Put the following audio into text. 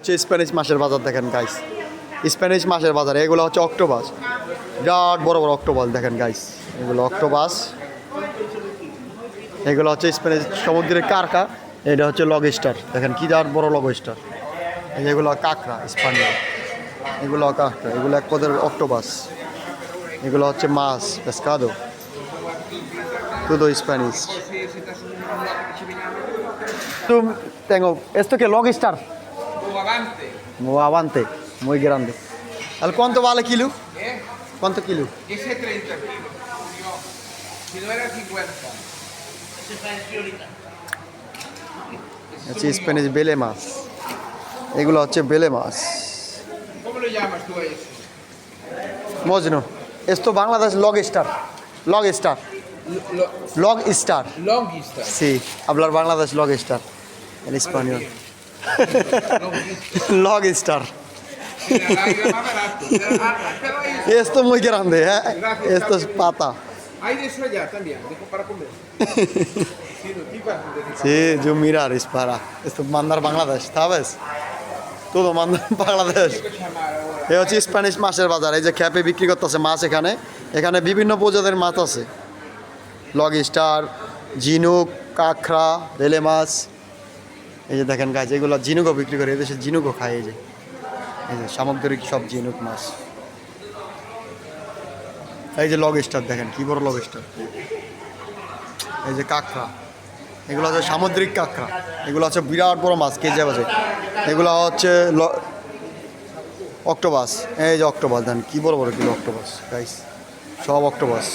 হচ্ছে স্প্যানিশ মাছের বাজার দেখেন গাইস, স্প্যানিশ মাছের বাজার। এগুলো হচ্ছে অক্টোপাস, বিরাট বড় বড় অক্টোপাস দেখেন গাইস, এগুলো অক্টোপাস। এগুলো হচ্ছে স্প্যানিশ সমুদ্রের কারকা। এটা হচ্ছে লবস্টার দেখেন কি বিরাট বড় লবস্টার। এগুলো কাঁকড়া স্পানিয়া, এগুলো কাঁকড়া, এগুলো এক পদের অক্টোপাস। এগুলো হচ্ছে মাছ pescado, todo Spanish. Tú tengo esto que Logstar. Bogavante. Moavante, muy grande. ¿Al cuánto vale kilo? ¿Cuánto kilo? Ese 30 kilos. Yo, si no era 50. হচ্ছে স্প্যানিশ বেলে মাছ, এগুলো হচ্ছে বেলে মাছ। ¿Cómo lo llamas tú a eso? Majnu, esto Bangladesh Logstar, Logstar, Logstar. Longista. Sí, hablar Bangladesh Logstar en español. Logstar. Mira, ahí va más barato. Pero ahí, Esto es muy grande, ¿eh? Esto es pata. hay de eso allá también, para comer. Sí, no, tipo de Sí, yo mirar es para. Esto mandar Bangladesh, ¿sabes? Todo mandar Bangladesh. এই হচ্ছে Spanish মাছের বাজার। এই যে খ্যাপে বিক্রি করতেছে মাছ এখানে। এখানে বিভিন্ন প্রজাতির মাছ আছে, লগস্টার, ঝিনুক, কাঁকড়া, বেলে মাছ। এই যে দেখেন গাছ, এগুলো ঝিনুকও বিক্রি করে, এদেশে ঝিনুকও খায়। এই যে সামুদ্রিক সব ঝিনুক মাছ। এই যে লগস্টার দেখেন কি বড় লগস্টার। এই যে কাঁকড়া, এগুলো হচ্ছে সামুদ্রিক কাঁকড়া। এগুলো হচ্ছে বিরাট বড় মাছ, কেজি বাজে। এগুলো হচ্ছে অক্টোপাস। এই যে অক্টোপাস দেন কি বড় বড় কিলো অক্টোপাস গাইস, সব অক্টোপাস।